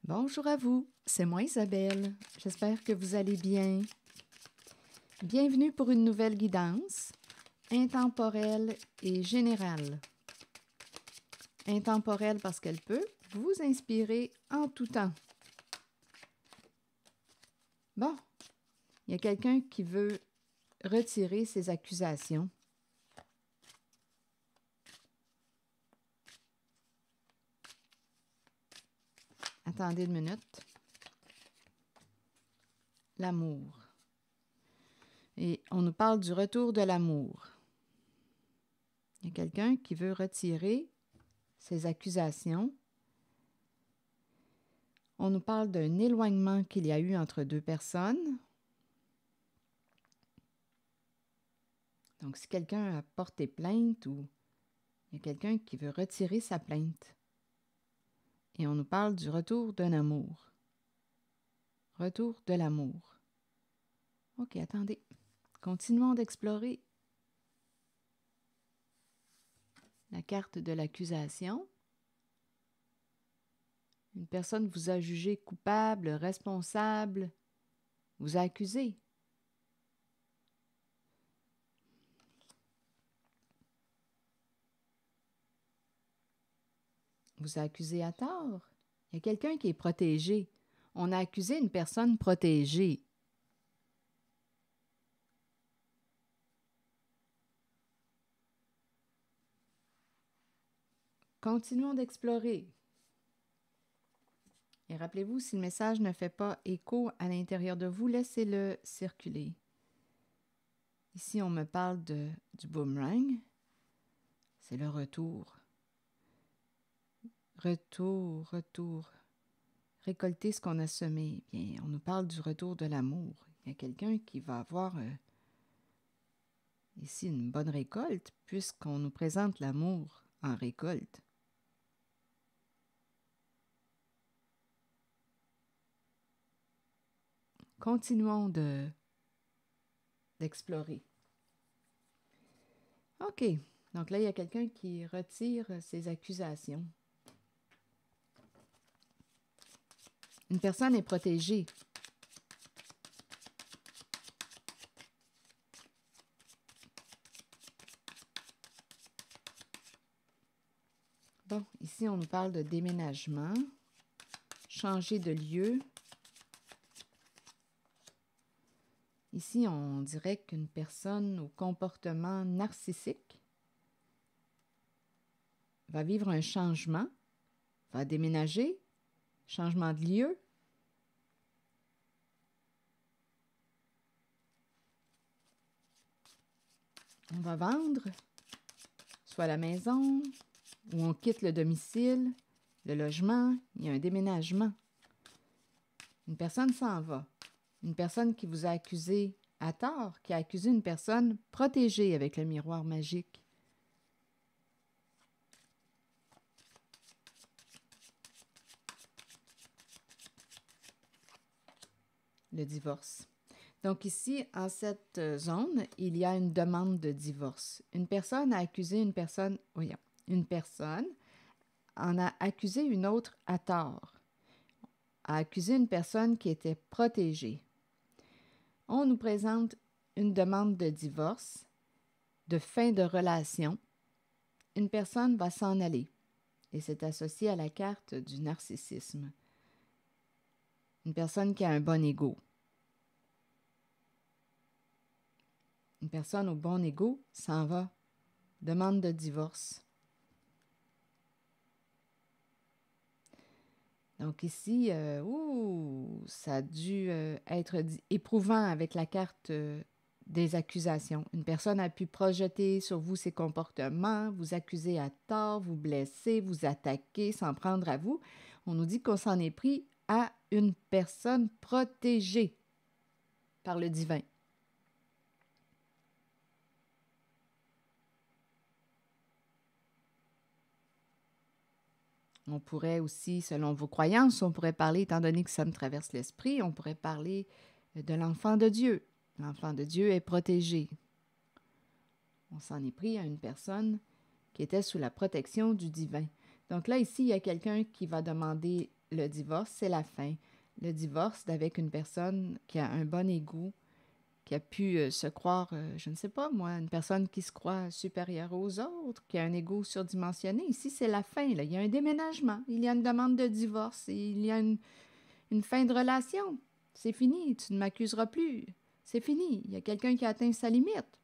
Bonjour à vous, c'est moi Isabelle. J'espère que vous allez bien. Bienvenue pour une nouvelle guidance, intemporelle et générale. Intemporelle parce qu'elle peut vous inspirer en tout temps. Bon, il y a quelqu'un qui veut retirer ses accusations. Attendez une minute. L'amour. Et on nous parle du retour de l'amour. Il y a quelqu'un qui veut retirer ses accusations. On nous parle d'un éloignement qu'il y a eu entre deux personnes. Donc, si quelqu'un a porté plainte ou il y a quelqu'un qui veut retirer sa plainte. Et on nous parle du retour d'un amour. Retour de l'amour. OK, attendez. Continuons d'explorer la carte de l'accusation. Une personne vous a jugé coupable, responsable, vous a accusé. Vous a accusé à tort. Il y a quelqu'un qui est protégé. On a accusé une personne protégée. Continuons d'explorer. Et rappelez-vous, si le message ne fait pas écho à l'intérieur de vous, laissez-le circuler. Ici, on me parle du boomerang. C'est le retour. Retour. Récolter ce qu'on a semé. Bien, on nous parle du retour de l'amour. Il y a quelqu'un qui va avoir ici une bonne récolte, puisqu'on nous présente l'amour en récolte. Continuons d'explorer. OK. Donc là, il y a quelqu'un qui retire ses accusations. Une personne est protégée. Bon, ici, on nous parle de déménagement, changer de lieu. Ici, on dirait qu'une personne au comportement narcissique va vivre un changement, va déménager, changement de lieu. On va vendre, soit la maison, ou on quitte le domicile, le logement, il y a un déménagement. Une personne s'en va. Une personne qui vous a accusé à tort, qui a accusé une personne protégée avec le miroir magique. Le divorce. Donc ici, en cette zone, il y a une demande de divorce. Une personne a accusé une personne, une personne en a accusé une autre à tort, a accusé une personne qui était protégée. On nous présente une demande de divorce, de fin de relation. Une personne va s'en aller et c'est associé à la carte du narcissisme. Une personne qui a un bon ego. Une personne au bon ego s'en va, demande de divorce. Donc ici, ça a dû être éprouvant avec la carte des accusations. Une personne a pu projeter sur vous ses comportements, vous accuser à tort, vous blesser, vous attaquer, s'en prendre à vous. On nous dit qu'on s'en est pris à une personne protégée par le divin. On pourrait aussi, selon vos croyances, on pourrait parler, étant donné que ça me traverse l'esprit, on pourrait parler de l'enfant de Dieu. L'enfant de Dieu est protégé. On s'en est pris à une personne qui était sous la protection du divin. Donc là, ici, il y a quelqu'un qui va demander le divorce, c'est la fin. Le divorce d'avec une personne qui a un bon ego, qui a pu se croire, je ne sais pas moi, une personne qui se croit supérieure aux autres, qui a un ego surdimensionné. Ici, c'est la fin. Là. Il y a un déménagement, il y a une demande de divorce, il y a une fin de relation. C'est fini, tu ne m'accuseras plus. C'est fini, il y a quelqu'un qui a atteint sa limite.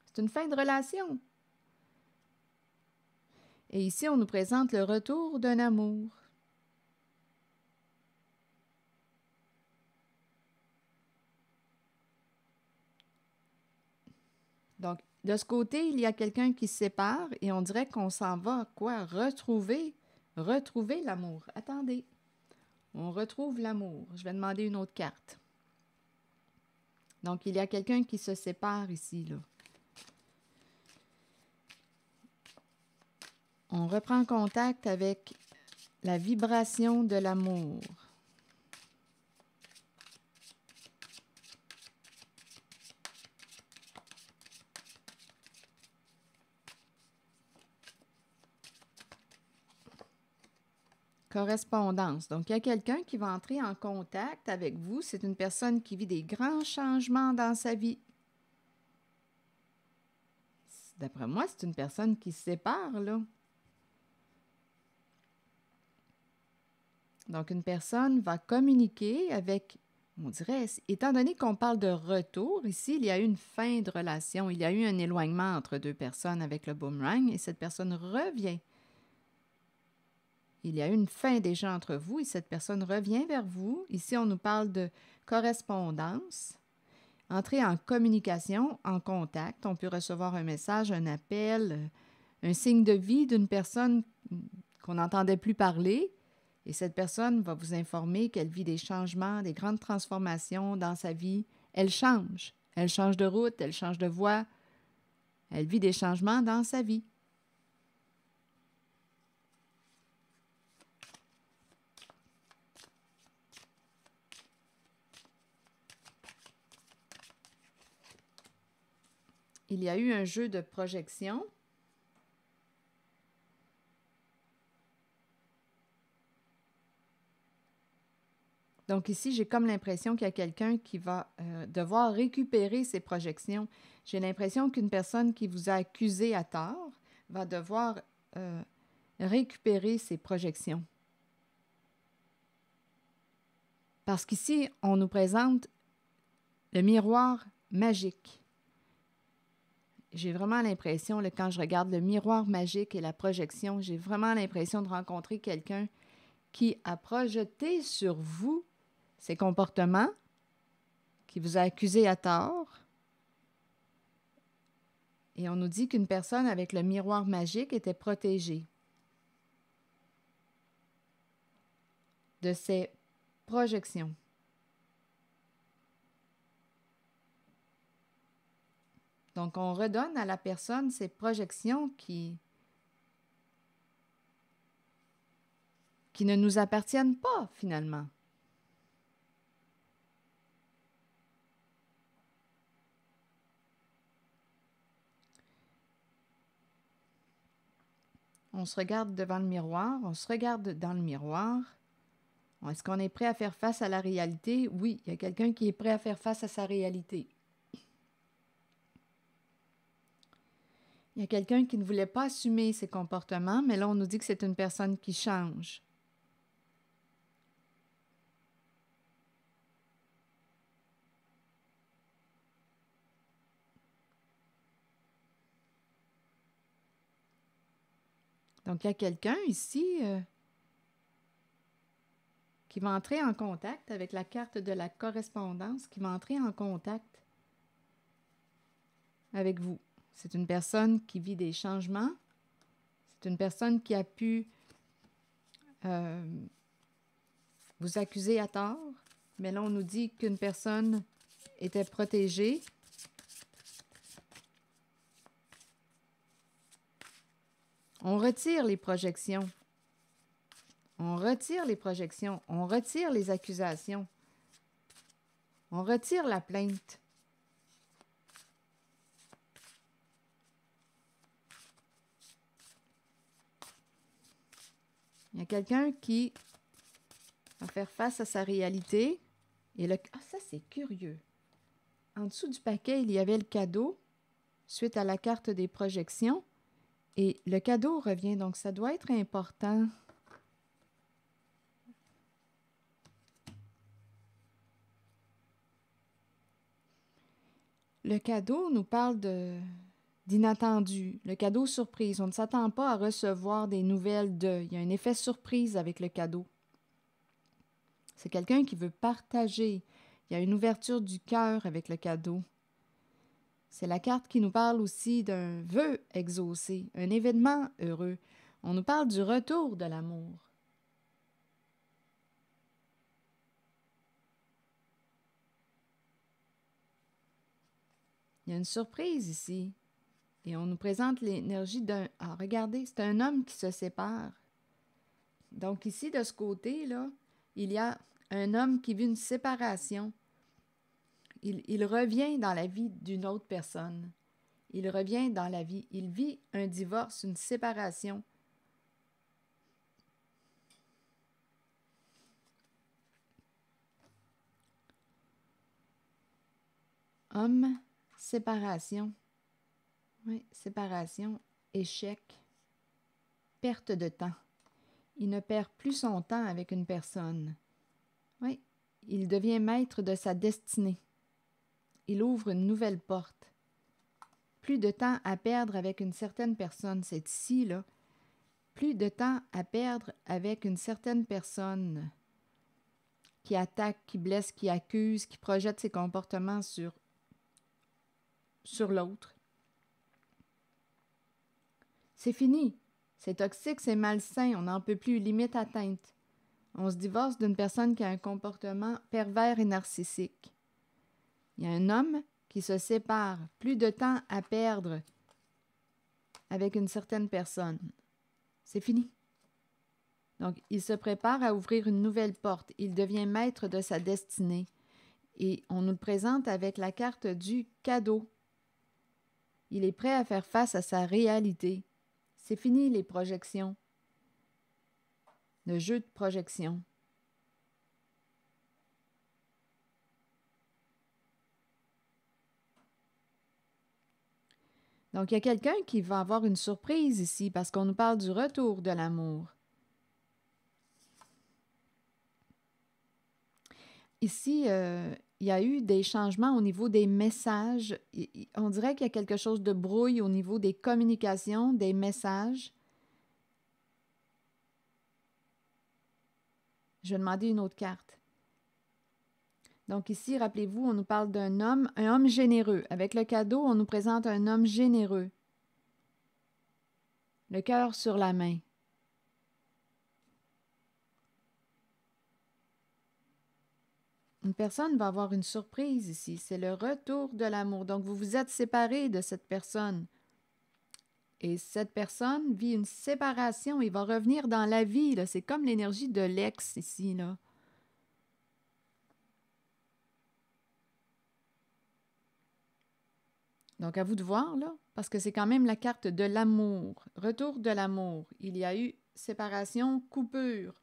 C'est une fin de relation. Et ici, on nous présente le retour d'un amour. Donc, de ce côté, il y a quelqu'un qui se sépare et on dirait qu'on s'en va, quoi? Retrouver l'amour. Attendez, on retrouve l'amour. Je vais demander une autre carte. Donc, il y a quelqu'un qui se sépare ici, là. On reprend contact avec la vibration de l'amour. Correspondance. Donc, il y a quelqu'un qui va entrer en contact avec vous. C'est une personne qui vit des grands changements dans sa vie. D'après moi, c'est une personne qui se sépare, là. Donc, une personne va communiquer avec, on dirait, étant donné qu'on parle de retour, ici, il y a eu une fin de relation. Il y a eu un éloignement entre deux personnes avec le boomerang et cette personne revient. Il y a eu une fin déjà entre vous et cette personne revient vers vous. Ici, on nous parle de correspondance, entrer en communication, en contact. On peut recevoir un message, un appel, un signe de vie d'une personne qu'on n'entendait plus parler. Et cette personne va vous informer qu'elle vit des changements, des grandes transformations dans sa vie. Elle change. Elle change de route, elle change de voie. Elle vit des changements dans sa vie. Il y a eu un jeu de projection. Donc ici, j'ai comme l'impression qu'il y a quelqu'un qui va devoir récupérer ses projections. J'ai l'impression qu'une personne qui vous a accusé à tort va devoir récupérer ses projections. Parce qu'ici, on nous présente le miroir magique. J'ai vraiment l'impression, là, quand je regarde le miroir magique et la projection, j'ai vraiment l'impression de rencontrer quelqu'un qui a projeté sur vous ses comportements, qui vous a accusé à tort. Et on nous dit qu'une personne avec le miroir magique était protégée de ses projections. Donc, on redonne à la personne ses projections qui ne nous appartiennent pas, finalement. On se regarde devant le miroir, on se regarde dans le miroir. Est-ce qu'on est prêt à faire face à la réalité? Oui, il y a quelqu'un qui est prêt à faire face à sa réalité. Il y a quelqu'un qui ne voulait pas assumer ses comportements, mais là, on nous dit que c'est une personne qui change. Donc, il y a quelqu'un ici qui va entrer en contact avec la carte de la correspondance, qui va entrer en contact avec vous. C'est une personne qui vit des changements. C'est une personne qui a pu vous accuser à tort. Mais là, on nous dit qu'une personne était protégée. On retire les projections. On retire les projections. On retire les accusations. On retire la plainte. Il y a quelqu'un qui va faire face à sa réalité. Et ah, ça, c'est curieux. En dessous du paquet, il y avait le cadeau, suite à la carte des projections. Et le cadeau revient, donc ça doit être important. Le cadeau nous parle d'inattendu, le cadeau surprise. On ne s'attend pas à recevoir des nouvelles de. Il y a un effet surprise avec le cadeau. C'est quelqu'un qui veut partager. Il y a une ouverture du cœur avec le cadeau. C'est la carte qui nous parle aussi d'un vœu exaucé, un événement heureux. On nous parle du retour de l'amour. Il y a une surprise ici. Et on nous présente l'énergie d'un... Ah, regardez, c'est un homme qui se sépare. Donc ici, de ce côté-là, il y a un homme qui vit une séparation. Il revient dans la vie d'une autre personne. Il revient dans la vie. Il vit un divorce, une séparation. Homme, séparation. Oui, séparation, échec, perte de temps. Il ne perd plus son temps avec une personne. Oui, il devient maître de sa destinée. Il ouvre une nouvelle porte. Plus de temps à perdre avec une certaine personne, c'est ici, là. Plus de temps à perdre avec une certaine personne qui attaque, qui blesse, qui accuse, qui projette ses comportements sur l'autre. C'est fini. C'est toxique, c'est malsain, on n'en peut plus, limite atteinte. On se divorce d'une personne qui a un comportement pervers et narcissique. Il y a un homme qui se sépare, plus de temps à perdre avec une certaine personne. C'est fini. Donc, il se prépare à ouvrir une nouvelle porte. Il devient maître de sa destinée. Et on nous le présente avec la carte du cadeau. Il est prêt à faire face à sa réalité. C'est fini les projections. Le jeu de projection. Donc, il y a quelqu'un qui va avoir une surprise ici parce qu'on nous parle du retour de l'amour. Ici, il y a eu des changements au niveau des messages. On dirait qu'il y a quelque chose de brouille au niveau des communications, des messages. Je vais demander une autre carte. Donc ici, rappelez-vous, on nous parle d'un homme, un homme généreux. Avec le cadeau, on nous présente un homme généreux. Le cœur sur la main. Une personne va avoir une surprise ici. C'est le retour de l'amour. Donc, vous vous êtes séparés de cette personne. Et cette personne vit une séparation. Il va revenir dans la vie. C'est comme l'énergie de l'ex ici, là. Donc, à vous de voir, là, parce que c'est quand même la carte de l'amour. Retour de l'amour. Il y a eu séparation, coupure.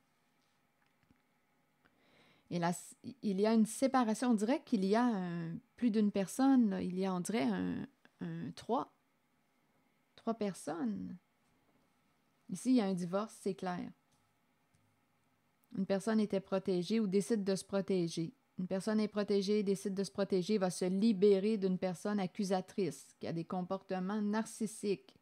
Et là, il y a une séparation. On dirait qu'il y a plus d'une personne. Là. Il y a, on dirait, trois personnes. Ici, il y a un divorce, c'est clair. Une personne était protégée ou décide de se protéger. Une personne est protégée, décide de se protéger, va se libérer d'une personne accusatrice qui a des comportements narcissiques,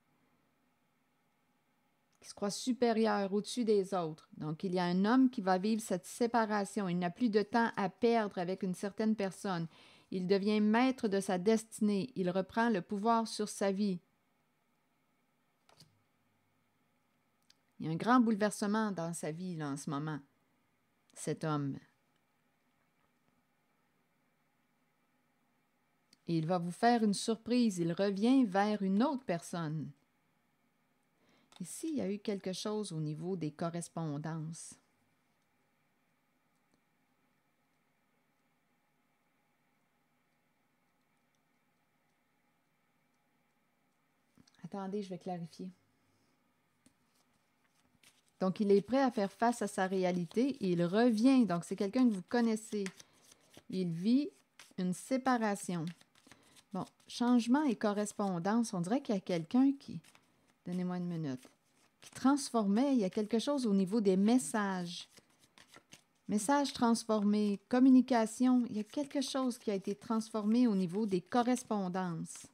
qui se croit supérieur au-dessus des autres. Donc, il y a un homme qui va vivre cette séparation. Il n'a plus de temps à perdre avec une certaine personne. Il devient maître de sa destinée. Il reprend le pouvoir sur sa vie. Il y a un grand bouleversement dans sa vie là, en ce moment, cet homme. Et il va vous faire une surprise. Il revient vers une autre personne. Ici, il y a eu quelque chose au niveau des correspondances. Attendez, je vais clarifier. Donc, il est prêt à faire face à sa réalité et il revient. Donc, c'est quelqu'un que vous connaissez. Il vit une séparation. Bon, changement et correspondance, on dirait qu'il y a quelqu'un qui, donnez-moi une minute, qui transformait, il y a quelque chose au niveau des messages. Messages transformés, communication, il y a quelque chose qui a été transformé au niveau des correspondances.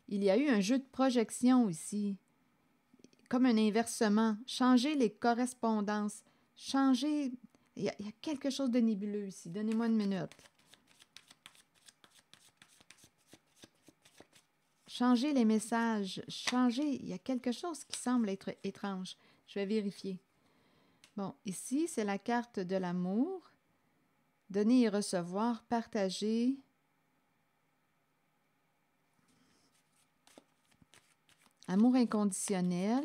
Il y a eu un jeu de projection ici, comme un inversement. Changer les correspondances, changer... Il y a quelque chose de nébuleux ici. Donnez-moi une minute. Changer les messages, changer... Il y a quelque chose qui semble être étrange. Je vais vérifier. Bon, ici, c'est la carte de l'amour. Donner et recevoir, partager. Amour inconditionnel.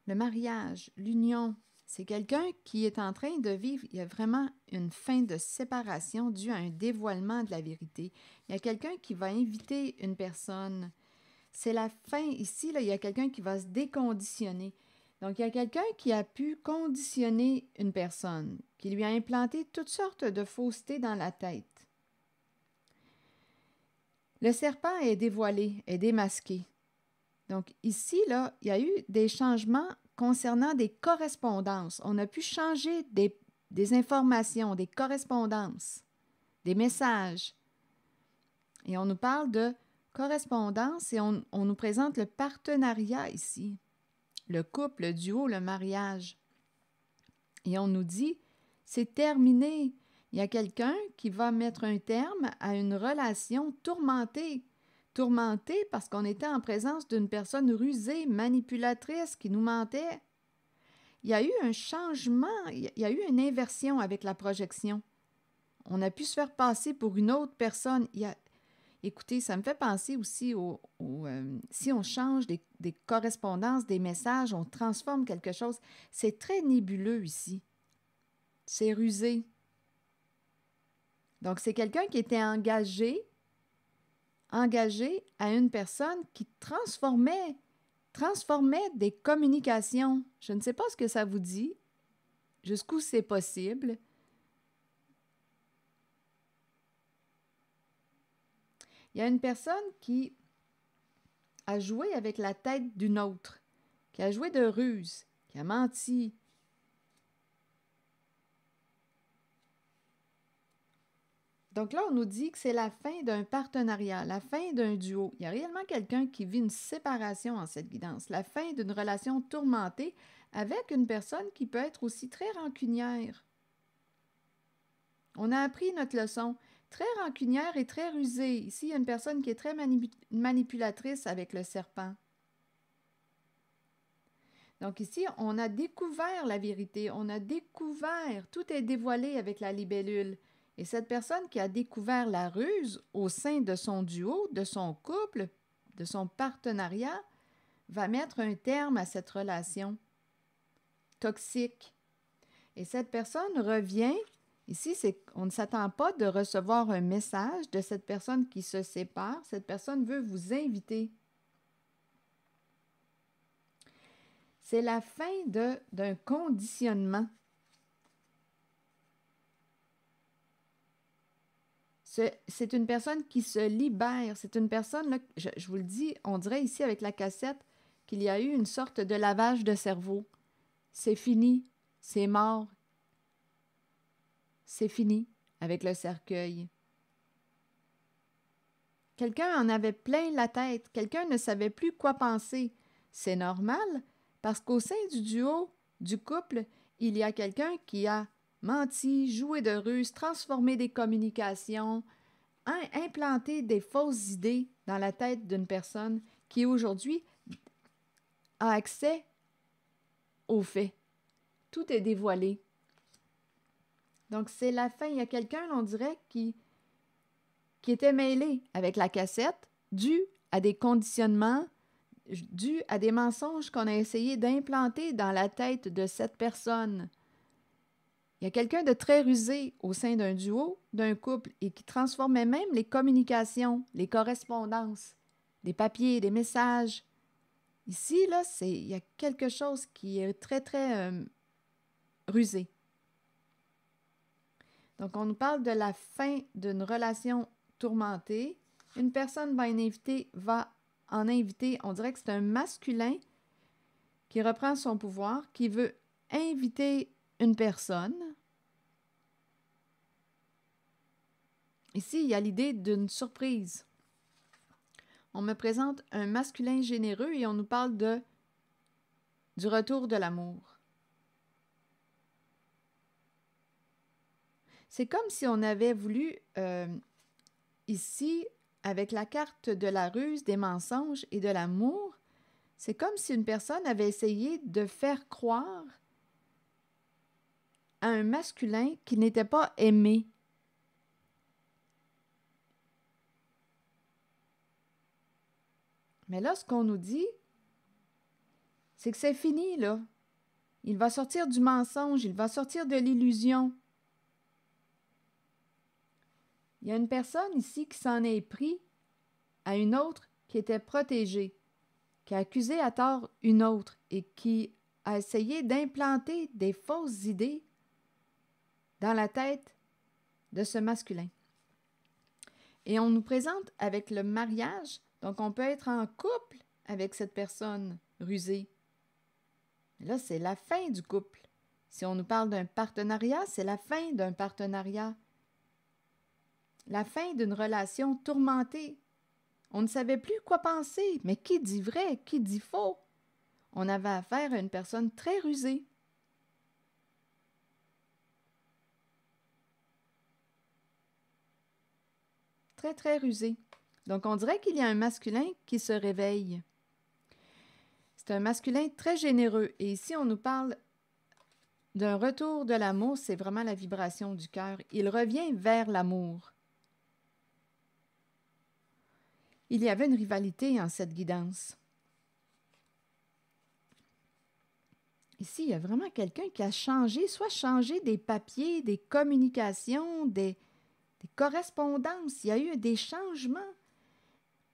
Le mariage, l'union, c'est quelqu'un qui est en train de vivre, il y a vraiment une fin de séparation due à un dévoilement de la vérité. Il y a quelqu'un qui va inviter une personne. C'est la fin ici, là, il y a quelqu'un qui va se déconditionner. Donc, il y a quelqu'un qui a pu conditionner une personne, qui lui a implanté toutes sortes de faussetés dans la tête. Le serpent est dévoilé, est démasqué. Donc, ici, là, il y a eu des changements concernant des correspondances. On a pu changer des informations, des correspondances, des messages. Et on nous parle de correspondance et on nous présente le partenariat ici, le couple, le duo, le mariage. Et on nous dit, c'est terminé. Il y a quelqu'un qui va mettre un terme à une relation tourmentée. Tourmentée parce qu'on était en présence d'une personne rusée, manipulatrice, qui nous mentait. Il y a eu un changement, il y a eu une inversion avec la projection. On a pu se faire passer pour une autre personne. Écoutez, ça me fait penser aussi si on change des correspondances, des messages, on transforme quelque chose. C'est très nébuleux ici. C'est rusé. Donc, c'est quelqu'un qui était engagé à une personne qui transformait des communications. Je ne sais pas ce que ça vous dit, jusqu'où c'est possible. Il y a une personne qui a joué avec la tête d'une autre, qui a joué de ruse, qui a menti. Donc là, on nous dit que c'est la fin d'un partenariat, la fin d'un duo. Il y a réellement quelqu'un qui vit une séparation en cette guidance, la fin d'une relation tourmentée avec une personne qui peut être aussi très rancunière. On a appris notre leçon. Très rancunière et très rusée. Ici, il y a une personne qui est très manipulatrice avec le serpent. Donc ici, on a découvert la vérité. On a découvert, tout est dévoilé avec la libellule. Et cette personne qui a découvert la ruse au sein de son duo, de son couple, de son partenariat, va mettre un terme à cette relation toxique. Et cette personne revient, ici, on ne s'attend pas de recevoir un message de cette personne qui se sépare. Cette personne veut vous inviter. C'est la fin d'un conditionnement. C'est une personne qui se libère. C'est une personne, là, je vous le dis, on dirait ici avec la cassette qu'il y a eu une sorte de lavage de cerveau. C'est fini, c'est mort. C'est fini avec le cercueil. Quelqu'un en avait plein la tête. Quelqu'un ne savait plus quoi penser. C'est normal parce qu'au sein du duo, du couple, il y a quelqu'un qui a menti, joué de ruse, transformé des communications, implanté des fausses idées dans la tête d'une personne qui aujourd'hui a accès aux faits. Tout est dévoilé. Donc, c'est la fin. Il y a quelqu'un, on dirait, qui était mêlé avec la cassette, dû à des conditionnements, dû à des mensonges qu'on a essayé d'implanter dans la tête de cette personne. Il y a quelqu'un de très rusé au sein d'un duo, d'un couple, et qui transformait même les communications, les correspondances, des papiers, des messages. Ici, là, il y a quelque chose qui est très, très rusé. Donc, on nous parle de la fin d'une relation tourmentée. Une personne va en inviter, on dirait que c'est un masculin qui reprend son pouvoir, qui veut inviter une personne. Ici, il y a l'idée d'une surprise. On me présente un masculin généreux et on nous parle du retour de l'amour. C'est comme si on avait voulu, ici, avec la carte de la ruse, des mensonges et de l'amour, c'est comme si une personne avait essayé de faire croire à un masculin qui n'était pas aimé. Mais là, ce qu'on nous dit, c'est que c'est fini, là. Il va sortir du mensonge, il va sortir de l'illusion. Il y a une personne ici qui s'en est pris à une autre qui était protégée, qui a accusé à tort une autre et qui a essayé d'implanter des fausses idées dans la tête de ce masculin. Et on nous présente avec le mariage, donc on peut être en couple avec cette personne rusée. Là, c'est la fin du couple. Si on nous parle d'un partenariat, c'est la fin d'un partenariat. La fin d'une relation tourmentée. On ne savait plus quoi penser, mais qui dit vrai, qui dit faux? On avait affaire à une personne très rusée. Très, très rusée. Donc, on dirait qu'il y a un masculin qui se réveille. C'est un masculin très généreux. Et ici, on nous parle d'un retour de l'amour. C'est vraiment la vibration du cœur. Il revient vers l'amour. Il y avait une rivalité en cette guidance. Ici, il y a vraiment quelqu'un qui a changé, soit changé des papiers, des communications, des correspondances. Il y a eu des changements.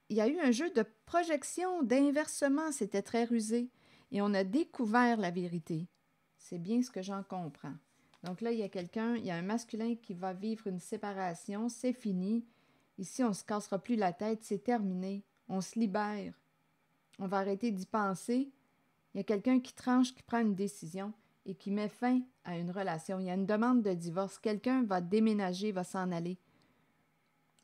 Il y a eu un jeu de projection, d'inversement. C'était très rusé. Et on a découvert la vérité. C'est bien ce que j'en comprends. Donc là, il y a un masculin qui va vivre une séparation. C'est fini. Ici, on ne se cassera plus la tête. C'est terminé. On se libère. On va arrêter d'y penser. Il y a quelqu'un qui tranche, qui prend une décision et qui met fin à une relation. Il y a une demande de divorce. Quelqu'un va déménager, va s'en aller.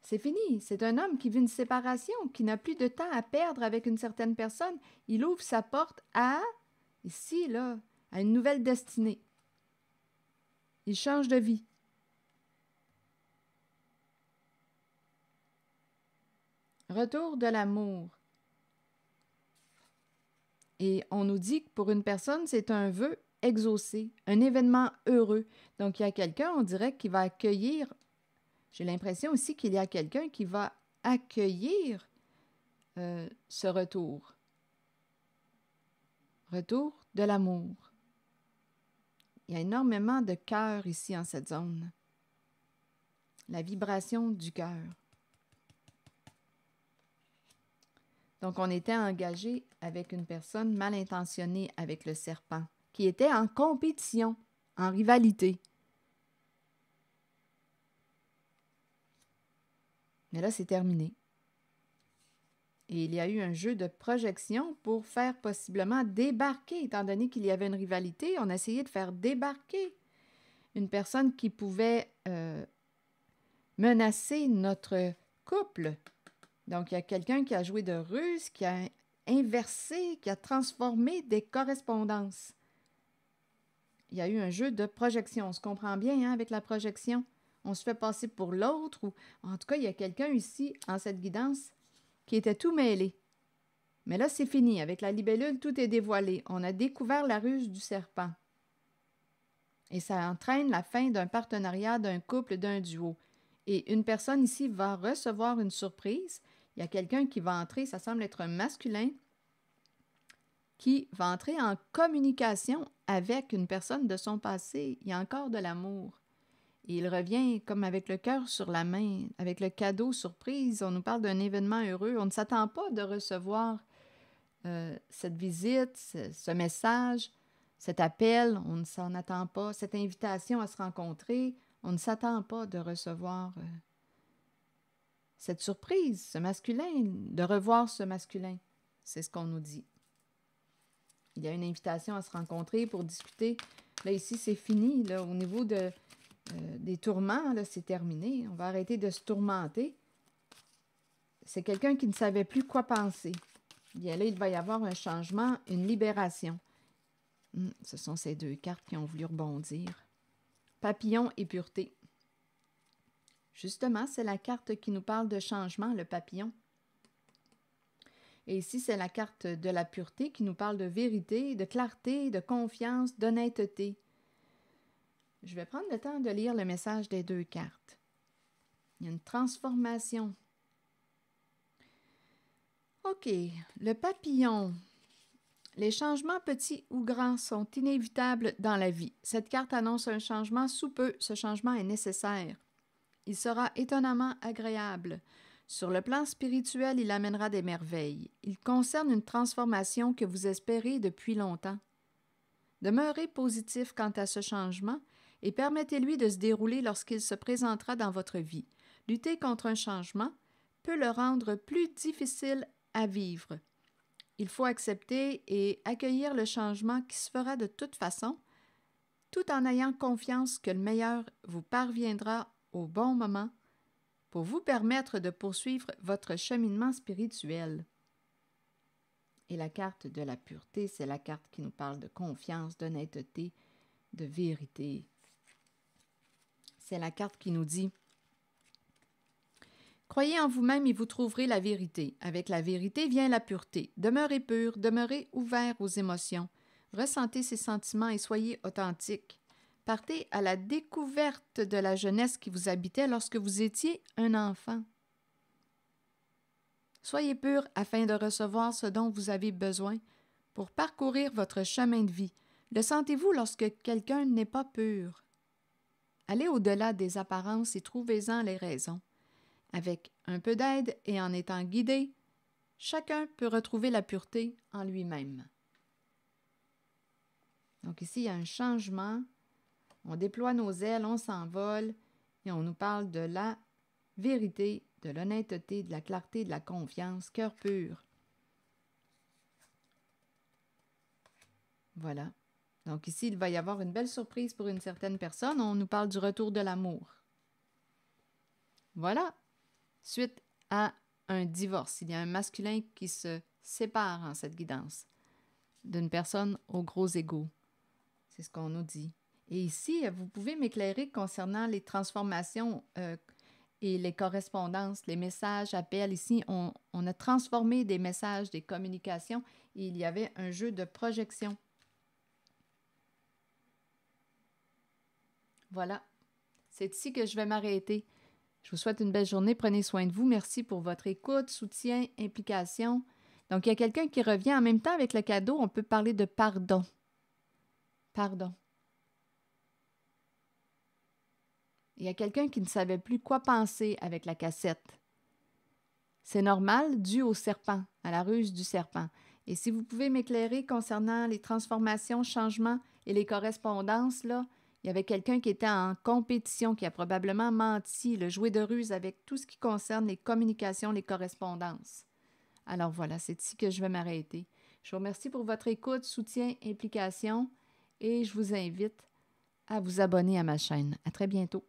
C'est fini. C'est un homme qui vit une séparation, qui n'a plus de temps à perdre avec une certaine personne. Il ouvre sa porte ici, là, à une nouvelle destinée. Il change de vie. Retour de l'amour. Et on nous dit que pour une personne, c'est un vœu exaucé, un événement heureux. Donc, il y a quelqu'un, on dirait, qui va accueillir. J'ai l'impression aussi qu'il y a quelqu'un qui va accueillir ce retour. Retour de l'amour. Il y a énormément de cœur ici en cette zone. La vibration du cœur. Donc, on était engagé avec une personne mal intentionnée avec le serpent, qui était en compétition, en rivalité. Mais là, c'est terminé. Et il y a eu un jeu de projection pour faire possiblement débarquer, étant donné qu'il y avait une rivalité, on a essayé de faire débarquer une personne qui pouvait menacer notre couple. Donc, il y a quelqu'un qui a joué de ruse, qui a inversé, qui a transformé des correspondances. Il y a eu un jeu de projection. On se comprend bien avec la projection. On se fait passer pour l'autre. Ou en tout cas, il y a quelqu'un ici, en cette guidance, qui était tout mêlé. Mais là, c'est fini. Avec la libellule, tout est dévoilé. On a découvert la ruse du serpent. Et ça entraîne la fin d'un partenariat, d'un couple, d'un duo. Et une personne ici va recevoir une surprise. Il y a quelqu'un qui va entrer, ça semble être un masculin, qui va entrer en communication avec une personne de son passé. Il y a encore de l'amour. Et il revient comme avec le cœur sur la main, avec le cadeau surprise. On nous parle d'un événement heureux. On ne s'attend pas de recevoir cette visite, ce message, cet appel. On ne s'en attend pas. Cette invitation à se rencontrer, on ne s'attend pas de recevoir cette surprise, ce masculin, de revoir ce masculin. C'est ce qu'on nous dit. Il y a une invitation à se rencontrer pour discuter. Là, ici, c'est fini. Là, au niveau des tourments, là, c'est terminé. On va arrêter de se tourmenter. C'est quelqu'un qui ne savait plus quoi penser. Bien là, il va y avoir un changement, une libération. Ce sont ces deux cartes qui ont voulu rebondir. Papillon et pureté. Justement, c'est la carte qui nous parle de changement, le papillon. Et ici, c'est la carte de la pureté qui nous parle de vérité, de clarté, de confiance, d'honnêteté. Je vais prendre le temps de lire le message des deux cartes. Il y a une transformation. OK, le papillon. Les changements petits ou grands sont inévitables dans la vie. Cette carte annonce un changement sous peu. Ce changement est nécessaire. Il sera étonnamment agréable. Sur le plan spirituel, il amènera des merveilles. Il concerne une transformation que vous espérez depuis longtemps. Demeurez positif quant à ce changement et permettez-lui de se dérouler lorsqu'il se présentera dans votre vie. Lutter contre un changement peut le rendre plus difficile à vivre. Il faut accepter et accueillir le changement qui se fera de toute façon, tout en ayant confiance que le meilleur vous parviendra au bon moment pour vous permettre de poursuivre votre cheminement spirituel. Et la carte de la pureté, c'est la carte qui nous parle de confiance, d'honnêteté, de vérité. C'est la carte qui nous dit « Croyez en vous-même et vous trouverez la vérité. Avec la vérité vient la pureté. Demeurez pur, demeurez ouvert aux émotions. Ressentez ces sentiments et soyez authentique. Partez à la découverte de la jeunesse qui vous habitait lorsque vous étiez un enfant. Soyez pur afin de recevoir ce dont vous avez besoin pour parcourir votre chemin de vie. Le sentez-vous lorsque quelqu'un n'est pas pur? Allez au-delà des apparences et trouvez-en les raisons. Avec un peu d'aide et en étant guidé, chacun peut retrouver la pureté en lui-même. » Donc ici, il y a un changement. On déploie nos ailes, on s'envole et on nous parle de la vérité, de l'honnêteté, de la clarté, de la confiance, cœur pur. Voilà. Donc ici, il va y avoir une belle surprise pour une certaine personne. On nous parle du retour de l'amour. Voilà. Suite à un divorce, il y a un masculin qui se sépare en cette guidance d'une personne au gros ego. C'est ce qu'on nous dit. Et ici, vous pouvez m'éclairer concernant les transformations et les correspondances, les messages, appels. Ici, on a transformé des messages, des communications, et il y avait un jeu de projection. Voilà. C'est ici que je vais m'arrêter. Je vous souhaite une belle journée. Prenez soin de vous. Merci pour votre écoute, soutien, implication. Donc, il y a quelqu'un qui revient en même temps avec le cadeau. On peut parler de pardon. Pardon. Il y a quelqu'un qui ne savait plus quoi penser avec la cassette. C'est normal, dû au serpent, à la ruse du serpent. Et si vous pouvez m'éclairer concernant les transformations, changements et les correspondances, là, il y avait quelqu'un qui était en compétition, qui a probablement menti, le jouet de ruse avec tout ce qui concerne les communications, les correspondances. Alors voilà, c'est ici que je vais m'arrêter. Je vous remercie pour votre écoute, soutien, implication et je vous invite à vous abonner à ma chaîne. À très bientôt.